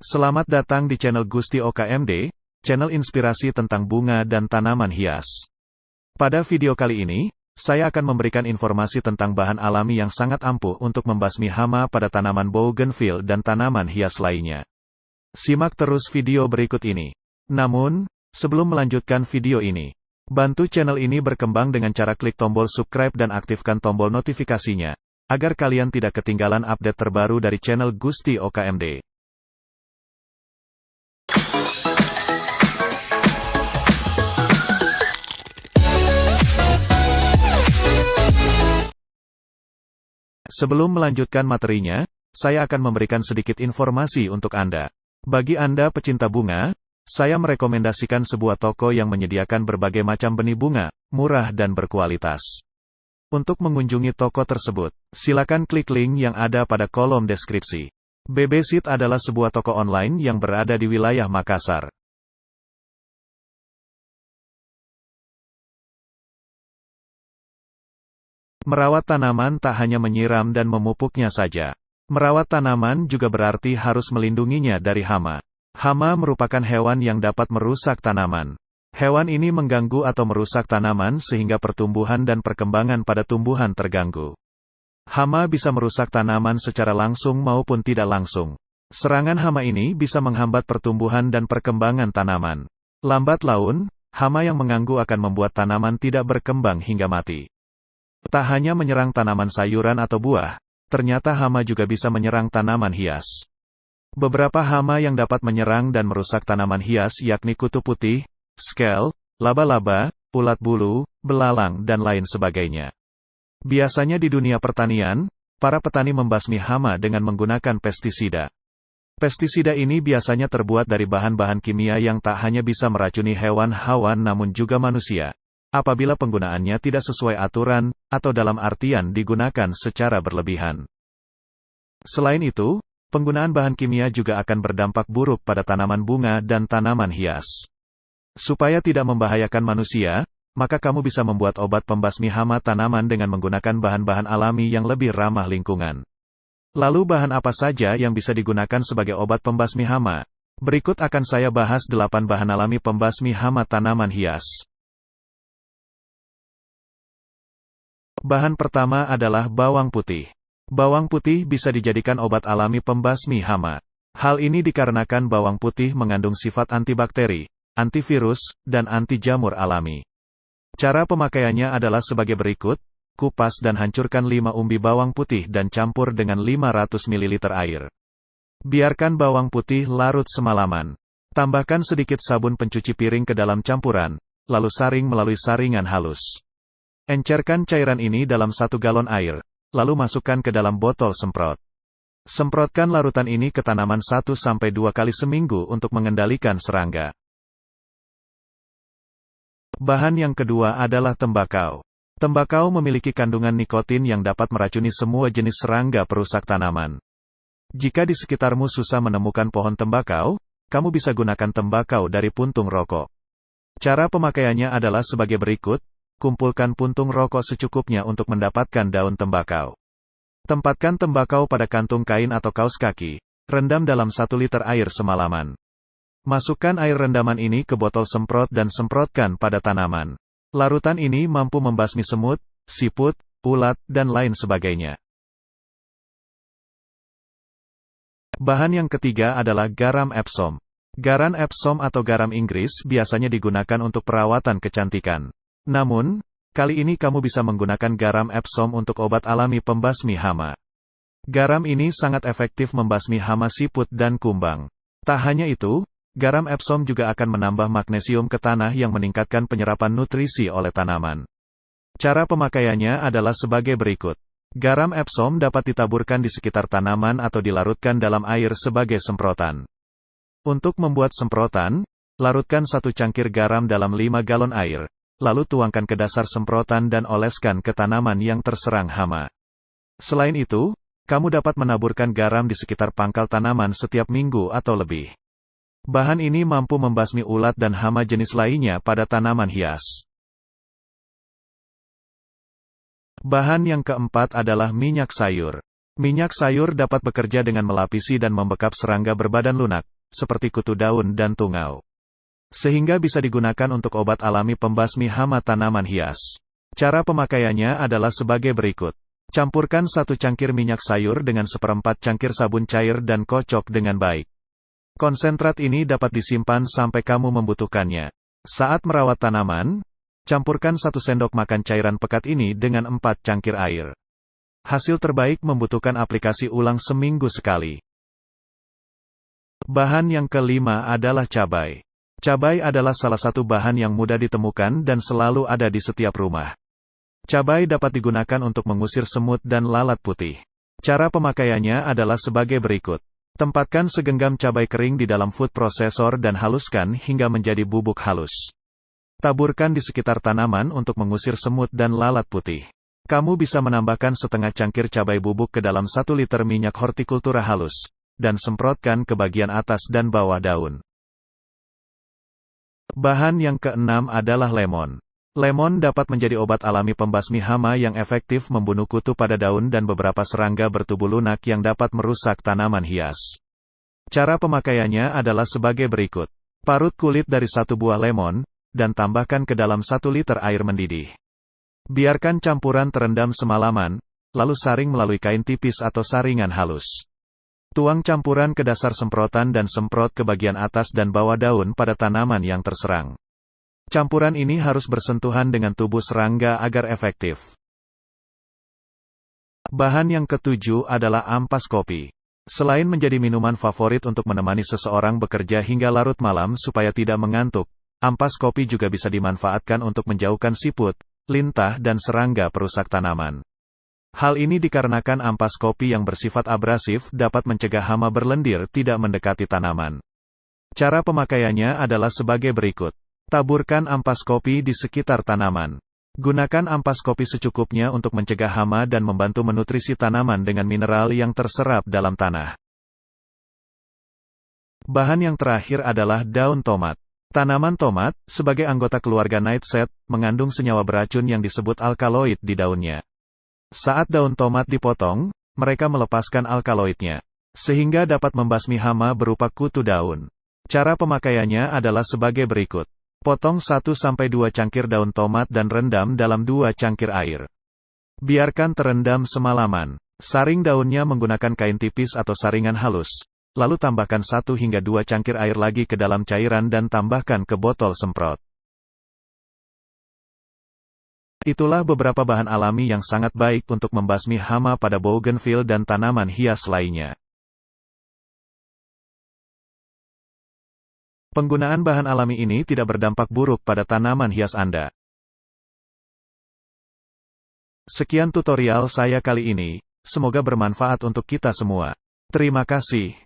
Selamat datang di channel Gusti OKMD, channel inspirasi tentang bunga dan tanaman hias. Pada video kali ini, saya akan memberikan informasi tentang bahan alami yang sangat ampuh untuk membasmi hama pada tanaman bougainville dan tanaman hias lainnya. Simak terus video berikut ini. Namun, sebelum melanjutkan video ini, bantu channel ini berkembang dengan cara klik tombol subscribe dan aktifkan tombol notifikasinya, agar kalian tidak ketinggalan update terbaru dari channel Gusti OKMD. Sebelum melanjutkan materinya, saya akan memberikan sedikit informasi untuk Anda. Bagi Anda pecinta bunga, saya merekomendasikan sebuah toko yang menyediakan berbagai macam benih bunga, murah dan berkualitas. Untuk mengunjungi toko tersebut, silakan klik link yang ada pada kolom deskripsi. BBSeed adalah sebuah toko online yang berada di wilayah Makassar. Merawat tanaman tak hanya menyiram dan memupuknya saja. Merawat tanaman juga berarti harus melindunginya dari hama. Hama merupakan hewan yang dapat merusak tanaman. Hewan ini mengganggu atau merusak tanaman sehingga pertumbuhan dan perkembangan pada tumbuhan terganggu. Hama bisa merusak tanaman secara langsung maupun tidak langsung. Serangan hama ini bisa menghambat pertumbuhan dan perkembangan tanaman. Lambat laun, hama yang mengganggu akan membuat tanaman tidak berkembang hingga mati. Tak hanya menyerang tanaman sayuran atau buah, ternyata hama juga bisa menyerang tanaman hias. Beberapa hama yang dapat menyerang dan merusak tanaman hias yakni kutu putih, skel, laba-laba, ulat bulu, belalang dan lain sebagainya. Biasanya di dunia pertanian, para petani membasmi hama dengan menggunakan pestisida. Pestisida ini biasanya terbuat dari bahan-bahan kimia yang tak hanya bisa meracuni hewan-hewan namun juga manusia, apabila penggunaannya tidak sesuai aturan, atau dalam artian digunakan secara berlebihan. Selain itu, penggunaan bahan kimia juga akan berdampak buruk pada tanaman bunga dan tanaman hias. Supaya tidak membahayakan manusia, maka kamu bisa membuat obat pembasmi hama tanaman dengan menggunakan bahan-bahan alami yang lebih ramah lingkungan. Lalu bahan apa saja yang bisa digunakan sebagai obat pembasmi hama? Berikut akan saya bahas 8 bahan alami pembasmi hama tanaman hias. Bahan pertama adalah bawang putih. Bawang putih bisa dijadikan obat alami pembasmi hama. Hal ini dikarenakan bawang putih mengandung sifat antibakteri, antivirus, dan anti jamur alami. Cara pemakaiannya adalah sebagai berikut: kupas dan hancurkan 5 umbi bawang putih dan campur dengan 500 ml air. Biarkan bawang putih larut semalaman. Tambahkan sedikit sabun pencuci piring ke dalam campuran, lalu saring melalui saringan halus. Encerkan cairan ini dalam 1 galon air, lalu masukkan ke dalam botol semprot. Semprotkan larutan ini ke tanaman 1-2 kali seminggu untuk mengendalikan serangga. Bahan yang kedua adalah tembakau. Tembakau memiliki kandungan nikotin yang dapat meracuni semua jenis serangga perusak tanaman. Jika di sekitarmu susah menemukan pohon tembakau, kamu bisa gunakan tembakau dari puntung rokok. Cara pemakaiannya adalah sebagai berikut: kumpulkan puntung rokok secukupnya untuk mendapatkan daun tembakau. Tempatkan tembakau pada kantung kain atau kaos kaki, rendam dalam 1 liter air semalaman. Masukkan air rendaman ini ke botol semprot dan semprotkan pada tanaman. Larutan ini mampu membasmi semut, siput, ulat, dan lain sebagainya. Bahan yang ketiga adalah garam Epsom. Garam Epsom atau garam Inggris biasanya digunakan untuk perawatan kecantikan. Namun, kali ini kamu bisa menggunakan garam Epsom untuk obat alami pembasmi hama. Garam ini sangat efektif membasmi hama siput dan kumbang. Tak hanya itu, garam Epsom juga akan menambah magnesium ke tanah yang meningkatkan penyerapan nutrisi oleh tanaman. Cara pemakaiannya adalah sebagai berikut. Garam Epsom dapat ditaburkan di sekitar tanaman atau dilarutkan dalam air sebagai semprotan. Untuk membuat semprotan, larutkan 1 cangkir garam dalam 5 galon air. Lalu tuangkan ke dasar semprotan dan oleskan ke tanaman yang terserang hama. Selain itu, kamu dapat menaburkan garam di sekitar pangkal tanaman setiap minggu atau lebih. Bahan ini mampu membasmi ulat dan hama jenis lainnya pada tanaman hias. Bahan yang keempat adalah minyak sayur. Minyak sayur dapat bekerja dengan melapisi dan membekap serangga berbadan lunak, seperti kutu daun dan tungau. Sehingga bisa digunakan untuk obat alami pembasmi hama tanaman hias. Cara pemakaiannya adalah sebagai berikut. Campurkan 1 cangkir minyak sayur dengan 1/4 cangkir sabun cair dan kocok dengan baik. Konsentrat ini dapat disimpan sampai kamu membutuhkannya. Saat merawat tanaman, campurkan 1 sendok makan cairan pekat ini dengan 4 cangkir air. Hasil terbaik membutuhkan aplikasi ulang seminggu sekali. Bahan yang kelima adalah cabai. Cabai adalah salah satu bahan yang mudah ditemukan dan selalu ada di setiap rumah. Cabai dapat digunakan untuk mengusir semut dan lalat putih. Cara pemakaiannya adalah sebagai berikut. Tempatkan segenggam cabai kering di dalam food processor dan haluskan hingga menjadi bubuk halus. Taburkan di sekitar tanaman untuk mengusir semut dan lalat putih. Kamu bisa menambahkan setengah cangkir cabai bubuk ke dalam 1 liter minyak hortikultura halus, dan semprotkan ke bagian atas dan bawah daun. Bahan yang keenam adalah lemon. Lemon dapat menjadi obat alami pembasmi hama yang efektif membunuh kutu pada daun dan beberapa serangga bertubuh lunak yang dapat merusak tanaman hias. Cara pemakaiannya adalah sebagai berikut. Parut kulit dari 1 buah lemon, dan tambahkan ke dalam 1 liter air mendidih. Biarkan campuran terendam semalaman, lalu saring melalui kain tipis atau saringan halus. Tuang campuran ke dasar semprotan dan semprot ke bagian atas dan bawah daun pada tanaman yang terserang. Campuran ini harus bersentuhan dengan tubuh serangga agar efektif. Bahan yang ketujuh adalah ampas kopi. Selain menjadi minuman favorit untuk menemani seseorang bekerja hingga larut malam supaya tidak mengantuk, ampas kopi juga bisa dimanfaatkan untuk menjauhkan siput, lintah dan serangga perusak tanaman. Hal ini dikarenakan ampas kopi yang bersifat abrasif dapat mencegah hama berlendir tidak mendekati tanaman. Cara pemakaiannya adalah sebagai berikut. Taburkan ampas kopi di sekitar tanaman. Gunakan ampas kopi secukupnya untuk mencegah hama dan membantu menutrisi tanaman dengan mineral yang terserap dalam tanah. Bahan yang terakhir adalah daun tomat. Tanaman tomat, sebagai anggota keluarga nightshade, mengandung senyawa beracun yang disebut alkaloid di daunnya. Saat daun tomat dipotong, mereka melepaskan alkaloidnya, sehingga dapat membasmi hama berupa kutu daun. Cara pemakaiannya adalah sebagai berikut. Potong 1-2 cangkir daun tomat dan rendam dalam 2 cangkir air. Biarkan terendam semalaman. Saring daunnya menggunakan kain tipis atau saringan halus. Lalu tambahkan 1-2 cangkir air lagi ke dalam cairan dan tambahkan ke botol semprot. Itulah beberapa bahan alami yang sangat baik untuk membasmi hama pada bougainville dan tanaman hias lainnya. Penggunaan bahan alami ini tidak berdampak buruk pada tanaman hias Anda. Sekian tutorial saya kali ini, semoga bermanfaat untuk kita semua. Terima kasih.